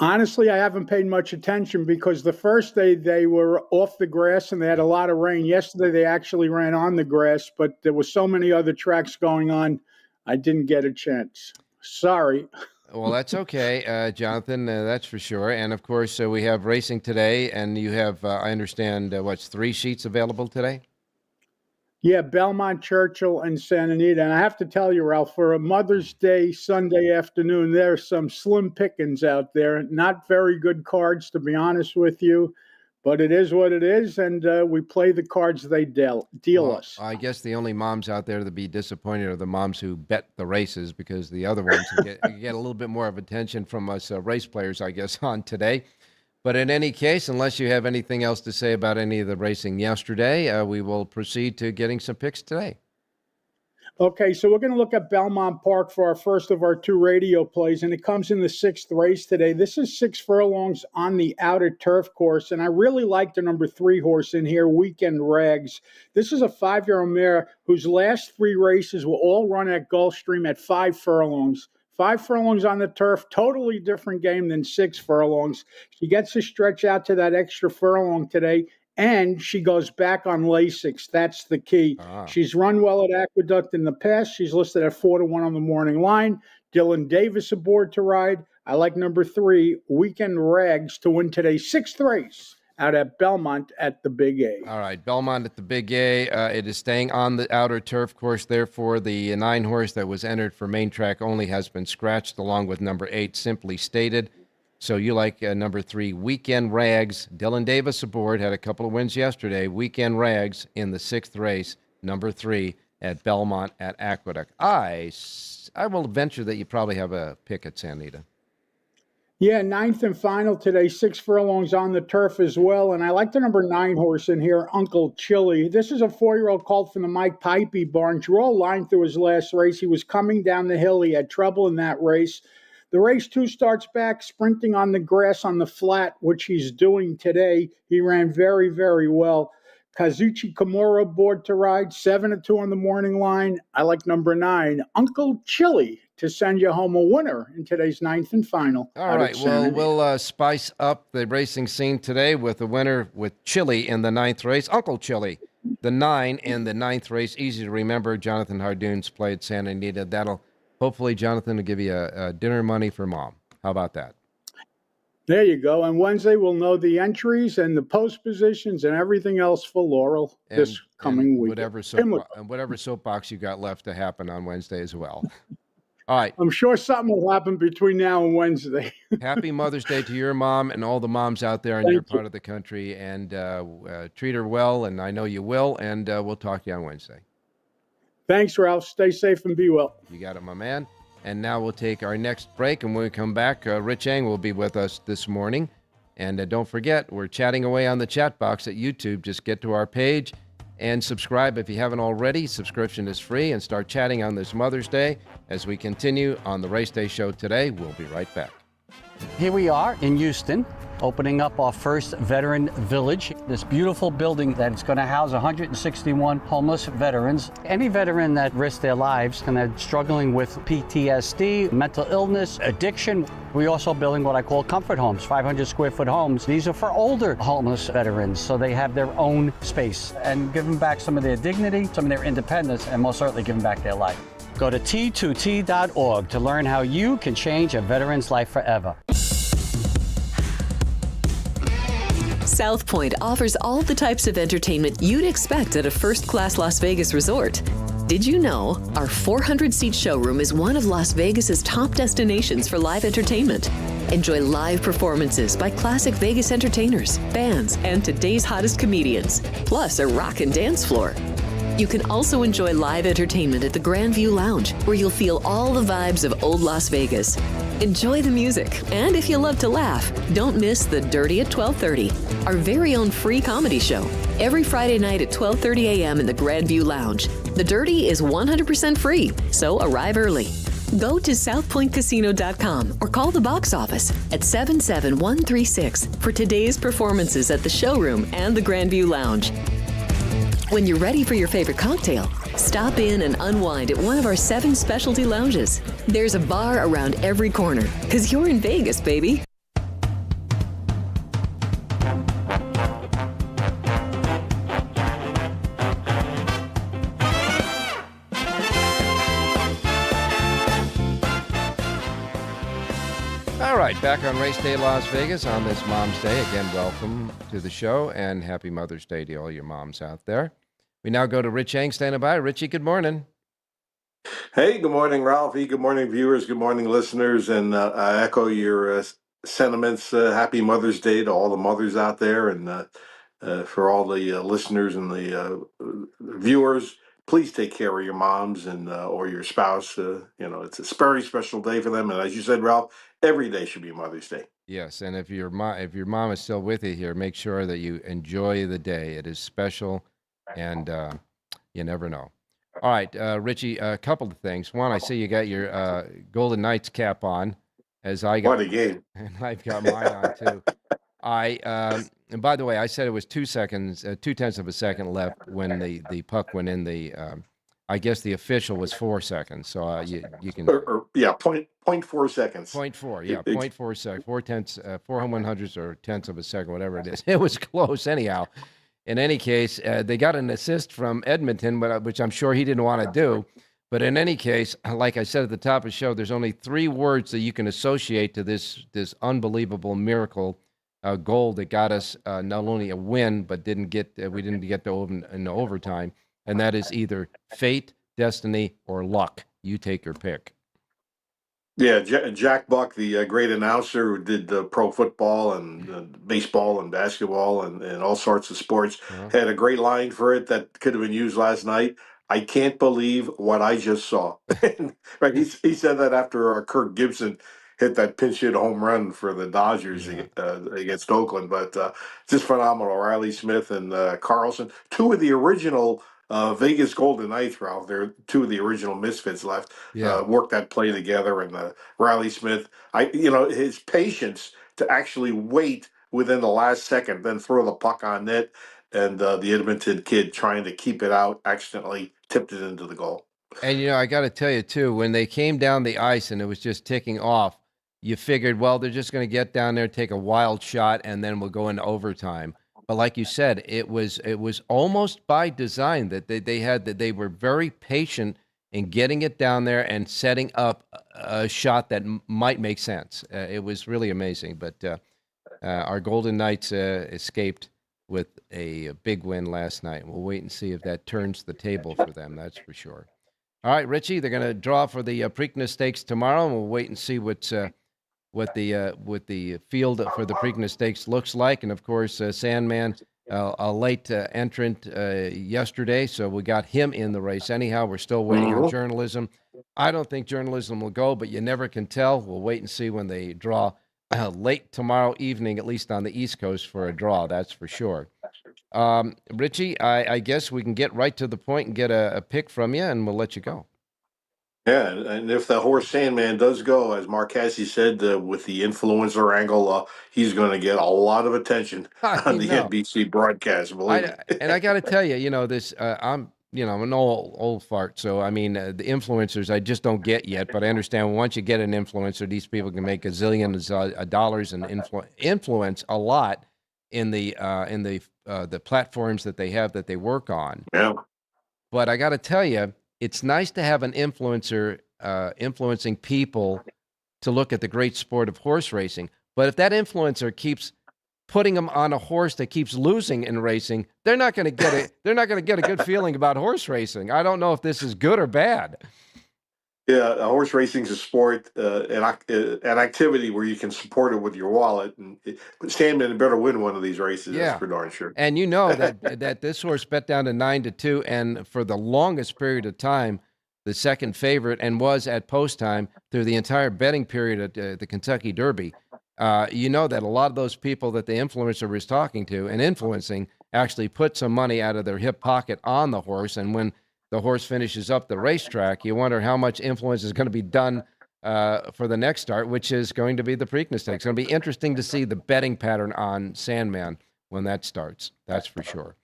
Honestly, I haven't paid much attention because the first day they were off the grass and they had a lot of rain. Yesterday they actually ran on the grass, but there were so many other tracks going on, I didn't get a chance. Sorry. Well, that's okay, Jonathan, that's for sure. And of course, we have racing today, and you have, I understand, 3 sheets available today? Yeah, Belmont, Churchill, and Santa Anita. And I have to tell you, Ralph, for a Mother's Day Sunday afternoon, there's some slim pickings out there. Not very good cards, to be honest with you, but it is what it is, and we play the cards they deal Well, us. I guess the only moms out there to be disappointed are the moms who bet the races, because the other ones get a little bit more of attention from us race players, I guess, on today. But in any case, unless you have anything else to say about any of the racing yesterday, we will proceed to getting some picks today. Okay, so we're going to look at Belmont Park for our first of our 2 radio plays, and it comes in the 6th race today. This is 6 furlongs on the outer turf course, and I really like the number 3 horse in here, Weekend Rags. This is a 5-year-old mare whose last 3 races will all run at Gulfstream at 5 furlongs. 5 furlongs on the turf, totally different game than 6 furlongs. She gets to stretch out to that extra furlong today, and she goes back on Lasix. That's the key. She's run well at Aqueduct in the past. She's listed at 4-1 on the morning line. Dylan Davis aboard to ride. I like number 3, Weekend Rags, to win today's 6th race out at Belmont at the Big A. All right, Belmont at the Big A. It is staying on the outer turf course. Therefore, the 9 horse that was entered for main track only has been scratched, along with number 8, Simply Stated. So you like number 3, Weekend Rags. Dylan Davis aboard, had a couple of wins yesterday. Weekend Rags in the 6th race, number 3 at Belmont at Aqueduct. I will venture that you probably have a pick at Santa Anita. Yeah, 9th and final today, 6 furlongs on the turf as well. And I like the number 9 horse in here, Uncle Chili. This is a 4-year-old colt from the Mike Pipey barn. Drew a line through his last race. He was coming down the hill. He had trouble in that race. The race 2 starts back, sprinting on the grass on the flat, which he's doing today. He ran very, very well. Kazuchi Kimura aboard to ride, 7-2 on the morning line. I like number 9, Uncle Chili, to send you home a winner in today's 9th and final. All right, well, we'll spice up the racing scene today with a winner with Chili in the 9th race. Uncle Chili, the 9 in the 9th race. Easy to remember. Jonathan Hardoon's played Santa Anita. That'll hopefully, Jonathan, will give you a dinner money for Mom. How about that? There you go. And Wednesday, we'll know the entries and the post positions and everything else for Laurel this coming week. Whatever soapbox you got left to happen on Wednesday as well. All right. I'm sure something will happen between now and Wednesday. Happy Mother's Day to your mom and all the moms out there in your part of the country. And treat her well, and I know you will. And we'll talk to you on Wednesday. Thanks, Ralph. Stay safe and be well. You got it, my man. And now we'll take our next break. And when we come back, Rich Eng will be with us this morning. And don't forget, we're chatting away on the chat box at YouTube. Just get to our page and subscribe if you haven't already. Subscription is free, and start chatting on this Mother's Day as we continue on the Race Day Show today. We'll be right back. Here we are in Houston, opening up our first veteran village. This beautiful building that's going to house 161 homeless veterans. Any veteran that risked their lives and are struggling with PTSD, mental illness, addiction. We're also building what I call comfort homes, 500 square foot homes. These are for older homeless veterans, so they have their own space, and give them back some of their dignity, some of their independence, and most certainly give them back their life. Go to T2T.org to learn how you can change a veteran's life forever. South Point offers all the types of entertainment you'd expect at a first-class Las Vegas resort. Did you know our 400-seat showroom is one of Las Vegas's top destinations for live entertainment? Enjoy live performances by classic Vegas entertainers, bands, and today's hottest comedians, plus a rock and dance floor. You can also enjoy live entertainment at the Grandview Lounge, where you'll feel all the vibes of old Las Vegas. Enjoy the music, and if you love to laugh, don't miss The Dirty at 12:30, our very own free comedy show, every Friday night at 12:30 a.m. in the Grandview Lounge. The Dirty is 100% free, so arrive early. Go to southpointcasino.com or call the box office at 77136 for today's performances at the showroom and the Grandview Lounge. When you're ready for your favorite cocktail, stop in and unwind at one of our 7 specialty lounges. There's a bar around every corner, because you're in Vegas, baby. All right, back on Race Day Las Vegas on this Mom's Day. Again, welcome to the show, and happy Mother's Day to all your moms out there. We now go to Rich Eng standing by. Richie, good morning. Hey, good morning, Ralphie. Good morning, viewers. Good morning, listeners. And I echo your sentiments. Happy Mother's Day to all the mothers out there, and for all the listeners and the viewers. Please take care of your moms and or your spouse. It's a very special day for them. And as you said, Ralph, every day should be Mother's Day. Yes, and if your mom is still with you here, make sure that you enjoy the day. It is special, and you never know. All right, Richie, a couple of things. One, I see you got your Golden Knights cap on, as I got. What a game! And I've got mine on too. And by the way, I said it was 2 seconds, 0.2 of a second left when the puck went in the. I guess the official was 4 seconds, so you can. Yeah, 0.4 seconds. 0.4, yeah, 0.4 seconds, 4 100ths or tenths of a second, whatever it is. It was close anyhow. In any case, they got an assist from Edmonton, which I'm sure he didn't want to do. But in any case, like I said at the top of the show, there's only 3 words that you can associate to this unbelievable miracle goal that got us not only a win, but we didn't get to in overtime, and that is either fate, destiny, or luck. You take your pick. Yeah, Jack Buck, the great announcer who did pro football and baseball and basketball and all sorts of sports, had a great line for it that could have been used last night. I can't believe what I just saw. Right, he said that after Kirk Gibson hit that pinch hit home run for the Dodgers against Oakland. But just phenomenal. Riley Smith and Carlson, 2 of the original Vegas Golden Knights, Ralph. They're 2 of the original Misfits left. Worked that play together, and Riley Smith, his patience to actually wait within the last second, then throw the puck on net, and the Edmonton kid trying to keep it out accidentally tipped it into the goal. And I got to tell you too, when they came down the ice and it was just ticking off, you figured, well, they're just going to get down there, take a wild shot, and then we'll go into overtime. But like you said, it was almost by design that they were very patient in getting it down there and setting up a shot that might make sense. It was really amazing. But our Golden Knights escaped with a big win last night. We'll wait and see if that turns the table for them. That's for sure. All right, Richie, they're going to draw for the Preakness Stakes tomorrow, and we'll wait and see what the field for the Preakness Stakes looks like. And of course, Sandman, a late entrant yesterday, so we got him in the race. Anyhow, we're still waiting on journalism. I don't think journalism will go, but you never can tell. We'll wait and see when they draw late tomorrow evening, at least on the East Coast, for a draw. That's for sure. Richie, I guess we can get right to the point and get a pick from you, and we'll let you go. Yeah, and if the horse Sandman does go, as Mark Cassie said, with the influencer angle, he's going to get a lot of attention on the NBC broadcast. Believe me. And I got to tell you, this I'm an old fart, so I mean the influencers I just don't get yet. But I understand once you get an influencer, these people can make a zillion dollars and influence a lot in the platforms that they have that they work on. Yeah. But I got to tell you, it's nice to have an influencer influencing people to look at the great sport of horse racing. But if that influencer keeps putting them on a horse that keeps losing in racing, they're not going to get it. They're not going to get a good feeling about horse racing. I don't know if this is good or bad. Yeah, horse racing is a sport, an activity where you can support it with your wallet. But Sandman better win one of these races. Yeah. That's for darn sure. And you know that this horse bet down to 9-2, and for the longest period of time, the second favorite, and was at post time through the entire betting period at the Kentucky Derby. You know that a lot of those people that the influencer was talking to and influencing actually put some money out of their hip pocket on the horse, and when the horse finishes up the racetrack, you wonder how much influence is going to be done for the next start, which is going to be the Preakness Stakes. It's going to be interesting to see the betting pattern on Sandman when that starts. That's for sure.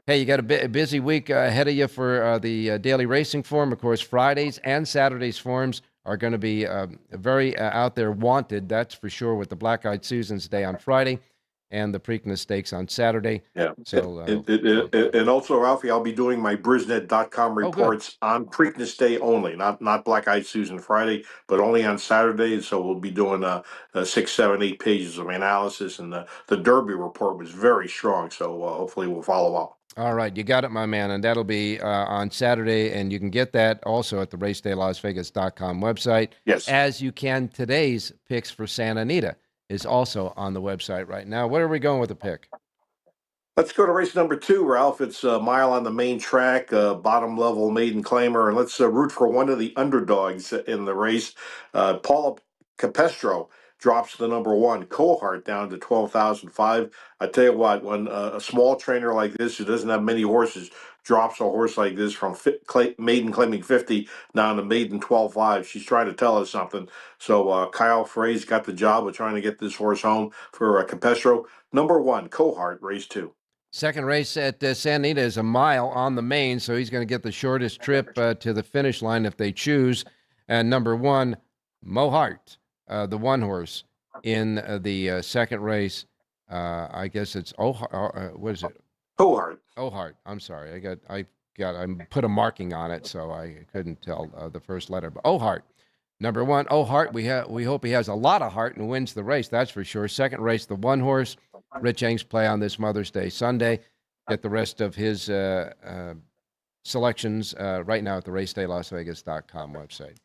Hey, you got a busy week ahead of you for the daily racing form. Of course, Fridays and Saturdays forms are going to be very out there wanted. That's for sure, with the Black Eyed Susans Day on Friday and the Preakness Stakes on Saturday. Yeah. So, and also, Ralphie, I'll be doing my Brisnet.com reports on Preakness Day only, not Black Eyed Susan Friday, but only on Saturday. So we'll be doing 6, 7, 8 pages of analysis, and the Derby report was very strong. So hopefully we'll follow up. All right, you got it, my man, and that'll be on Saturday, and you can get that also at the racedaylasvegas.com website. Yes. As you can, today's picks for Santa Anita is also on the website right now. Where are we going with the pick? Let's go to race number 2, Ralph. It's a mile on the main track, bottom level maiden claimer, and let's root for one of the underdogs in the race. Paula Capestro drops the number 1, Cohart, down to 12,005. I tell you what, when a small trainer like this who doesn't have many horses drops a horse like this from maiden claiming 50 down to maiden 12.5, she's trying to tell us something. So Kyle Frey's got the job of trying to get this horse home for Capestro. Number 1, Cohart, race 2. Second race at Santa Anita is a mile on the main, so he's going to get the shortest trip to the finish line if they choose. And number 1, Mohart, the one horse in the second race. I guess it's what is it? Cohart. Ohart. I'm sorry. I put a marking on it, so I couldn't tell the first letter. But Ohart, number 1, Ohart. We hope he has a lot of heart and wins the race. That's for sure. Second race, the one horse. Rich Eng's play on this Mother's Day Sunday. Get the rest of his selections right now at the racedaylasvegas.com website.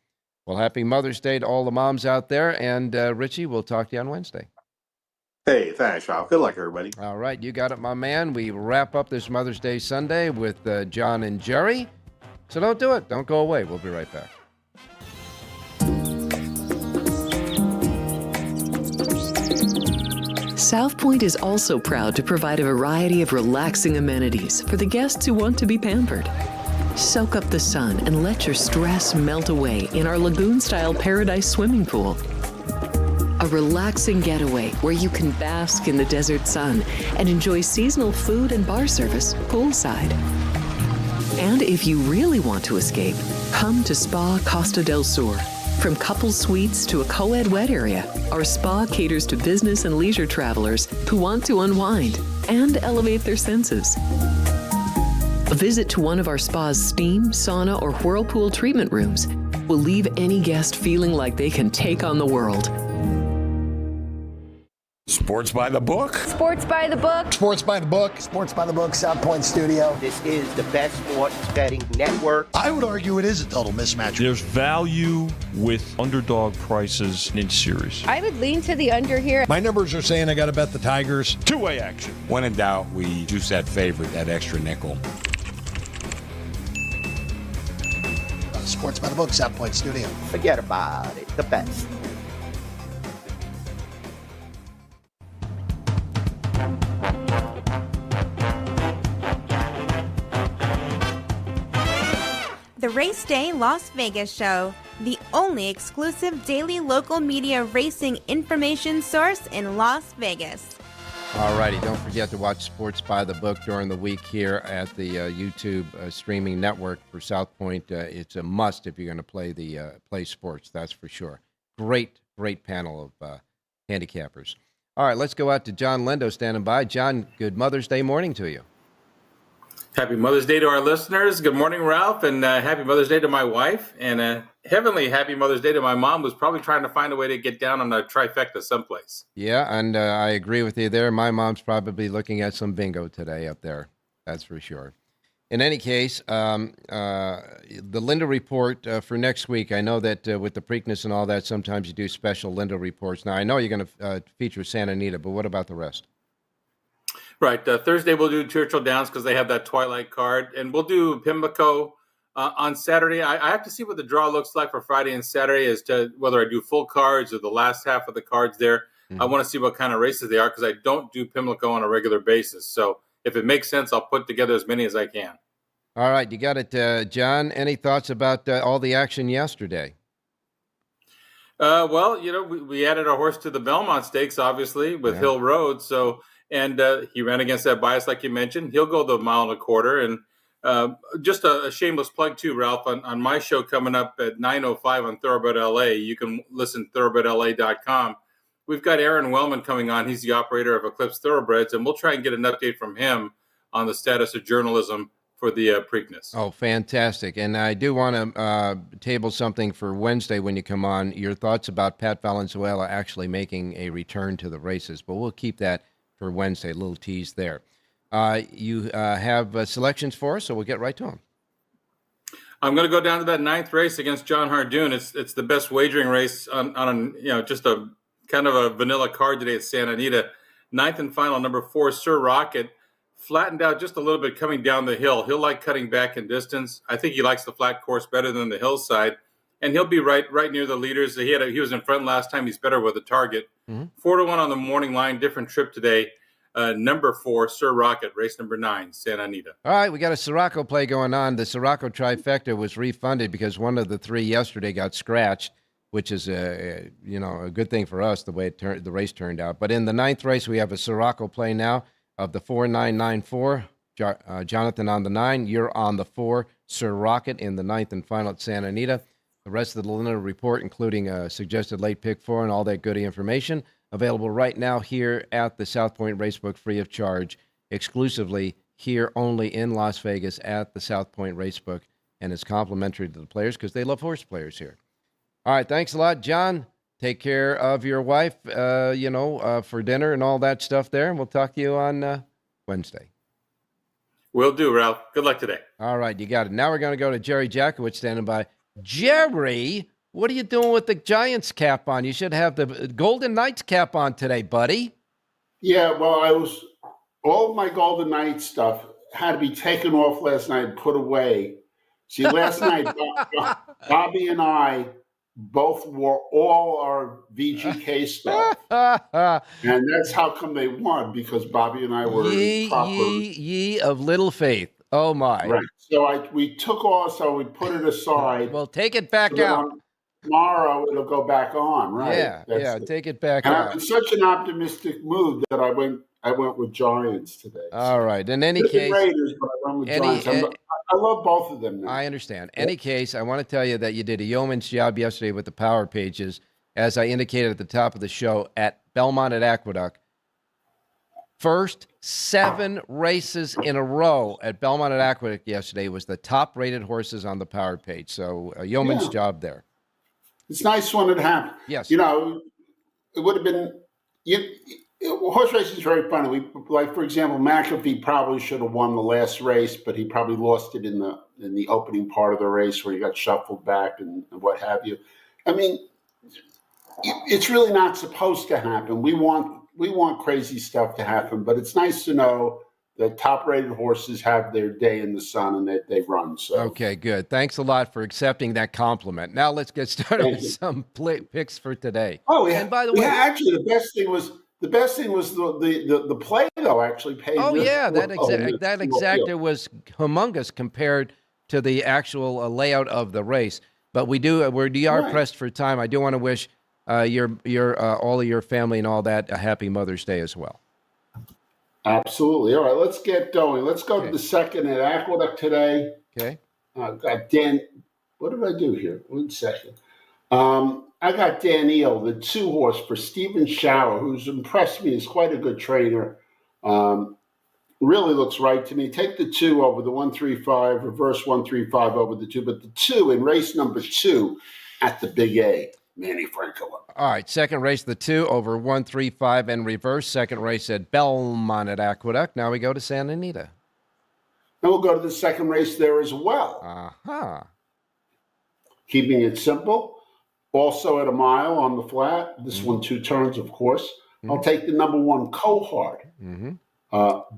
Well, happy Mother's Day to all the moms out there. And Richie, we'll talk to you on Wednesday. Hey, thanks, Ralph. Good luck, everybody. All right, you got it, my man. We wrap up this Mother's Day Sunday with John and Jerry. So don't do it. Don't go away. We'll be right back. South Point is also proud to provide a variety of relaxing amenities for the guests who want to be pampered. Soak up the sun and let your stress melt away in our lagoon-style Paradise swimming pool. A relaxing getaway where you can bask in the desert sun and enjoy seasonal food and bar service poolside. And if you really want to escape, come to Spa Costa del Sur. From couple suites to a co-ed wet area, our spa caters to business and leisure travelers who want to unwind and elevate their senses. A visit to one of our spa's steam, sauna, or whirlpool treatment rooms will leave any guest feeling like they can take on the world. Sports by the book. Sports by the book. Sports by the book. Sports by the book, South Point Studio. This is the best sports betting network. I would argue it is a total mismatch. There's value with underdog prices in series. I would lean to the under here. My numbers are saying I got to bet the Tigers. Two-way action. When in doubt, we juice that favorite, that extra nickel. Sports by the book, South Point Studio. Forget about it. The best. The Race Day Las Vegas Show, the only exclusive daily local media racing information source in Las Vegas. All righty, don't forget to watch Sports by the Book during the week here at the YouTube streaming network for South Point. It's a must if you're going to play sports, that's for sure. Great panel of handicappers. All right, let's go out to John Lindo standing by. John, good Mother's Day morning to you. Happy Mother's Day to our listeners. Good morning, Ralph, and happy Mother's Day to my wife. And heavenly happy Mother's Day to my mom, who's probably trying to find a way to get down on a trifecta someplace. Yeah, and I agree with you there. My mom's probably looking at some bingo today up there. That's for sure. In any case, the Linda Report for next week, I know that with the Preakness and all that, sometimes you do special Linda Reports. Now, I know you're going to feature Santa Anita, but what about the rest? Right. Thursday, we'll do Churchill Downs because they have that Twilight card. And we'll do Pimlico on Saturday. I have to see what the draw looks like for Friday and Saturday as to whether I do full cards or the last half of the cards there. Mm-hmm. I want to see what kind of races they are because I don't do Pimlico on a regular basis. So if it makes sense, I'll put together as many as I can. All right, you got it, John. Any thoughts about all the action yesterday? Well, we added a horse to the Belmont Stakes, obviously, with Hill Road. So, and he ran against that bias, like you mentioned. He'll go the 1.25 miles. And just a shameless plug, too, Ralph, on my show coming up at 9:05 on Thoroughbred LA. You can listen to thoroughbredla.com. We've got Aaron Wellman coming on. He's the operator of Eclipse Thoroughbreds, and we'll try and get an update from him on the status of journalism for the Preakness. Oh, fantastic. And I do want to table something for Wednesday when you come on, your thoughts about Pat Valenzuela actually making a return to the races. But we'll keep that for Wednesday, a little tease there. You have selections for us, so we'll get right to them. I'm going to go down to that 9th race against John Hardoon. It's the best wagering race on just a kind of a vanilla card today at Santa Anita. 9th and final, number 4, Sir Rocket. Flattened out just a little bit coming down the hill. He'll like cutting back in distance. I think he likes the flat course better than the hillside. And he'll be right near the leaders. He was in front last time. He's better with a target. 4-1 on the morning line. Different trip today. Number 4, Sir Rocket, race number 9, Santa Anita. All right, we got a Siraco play going on. The Siraco trifecta was refunded because one of the 3 yesterday got scratched, which is a good thing for us the way the race turned out. But in the 9th race, we have a Siraco play now of the 4994. Jonathan on the 9. You're on the 4, Sir Rocket in the 9th and final at Santa Anita. The rest of the Linda Report, including a suggested late pick 4 and all that goody information, available right now here at the South Point Racebook, free of charge, exclusively here only in Las Vegas at the South Point Racebook, and it's complimentary to the players because they love horse players here. All right, thanks a lot, John. Take care of your wife, for dinner and all that stuff there, and we'll talk to you on Wednesday. Will do, Ralph. Good luck today. All right, you got it. Now we're going to go to Jerry Jackowitz standing by. Jerry, what are you doing with the Giants cap on? You should have the Golden Knights cap on today, buddy. Yeah, well, all of my Golden Knights stuff had to be taken off last night and put away. See, last night, Bobby and I both wore all our VGK stuff. And that's how come they won, because Bobby and I were ye of little faith. Oh, my. Right. So we took off, so we put it aside. Well, take it back out. Tomorrow it'll go back on, right? Yeah, take it back and out. I'm in such an optimistic mood that I went with Giants today. All right. In any case, Raiders, but I went with Giants. I love both of them now. I understand. Any case, I want to tell you that you did a yeoman's job yesterday with the power pages, as I indicated at the top of the show, at Belmont at Aqueduct. First 7 races in a row at Belmont at Aqueduct yesterday was the top-rated horses on the power page. So a yeoman's job there. It's nice when it happened. Yes. It would have been horse racing is very funny. For example, McAfee probably should have won the last race, but he probably lost it in the opening part of the race where he got shuffled back and what have you. I mean, it's really not supposed to happen. We want crazy stuff to happen, but it's nice to know that top-rated horses have their day in the sun and that they run. So okay, good. Thanks a lot for accepting that compliment. Now let's get started with some picks for today. Oh, yeah. And by the way, actually, the best thing was the play though. Actually paid. Oh yeah, that exactor was humongous compared to the actual layout of the race. But we are Right. pressed for time. I do want to wish your all of your family and all that a happy Mother's Day as well. Absolutely. All right, let's get going. Let's go to the second at Aqueduct today. Okay. Got Dan. What did I do here? 1 second. I got Danielle, the 2-horse for Stephen Shower, who's impressed me. He's quite a good trainer. Really looks right to me. Take the 2 over the 135, reverse 135 over the 2, but the 2 in race number 2 at the Big A, Manny Franco. All right, second race, the 2 over 135 and reverse. Second race at Belmont at Aqueduct. Now we go to Santa Anita. Then we'll go to the second race there as well. Uh-huh. Keeping it simple. Also at a mile on the flat. This one 2 turns, of course. I'll take the number 1 Cohort.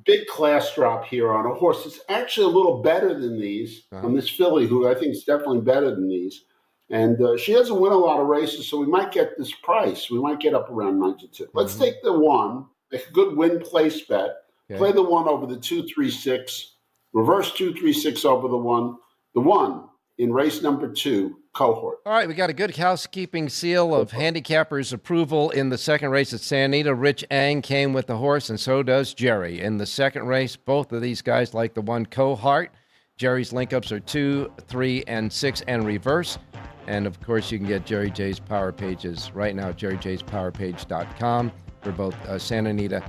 Big class drop here on a horse that's actually a little better than these. On this filly, who I think is definitely better than these. And she doesn't win a lot of races, so we might get this price. We might get up around 92. Let's take the 1, make a good win place bet. Okay. Play the 1 over the 236, reverse 236 over the 1. The 1 in race number 2, Cohort. All right, we got a good housekeeping seal of handicappers' approval in the second race at Santa Anita. Rich Ang came with the horse, and so does Jerry. In the second race, both of these guys like the 1 Cohort. Jerry's link-ups are 2, 3, and 6, and reverse. And, of course, you can get Jerry J's Power Pages right now at jerryjspowerpage.com for both Santa Anita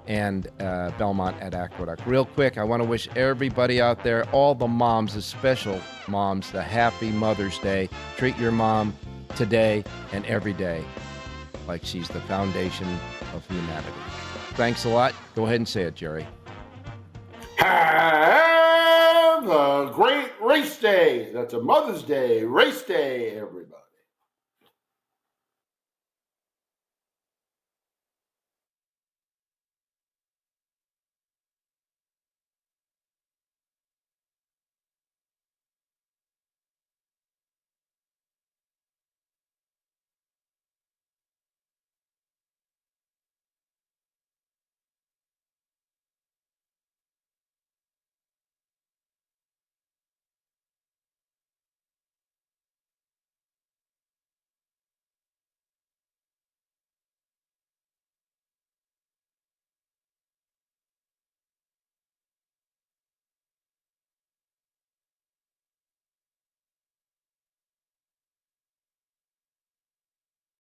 and Belmont at Aqueduct. Real quick, I want to wish everybody out there, all the moms, the special moms, the happy Mother's Day. Treat your mom today and every day like she's the foundation of humanity. Thanks a lot. Go ahead and say it, Jerry. Have a great race day. That's a Mother's Day, race day, everybody.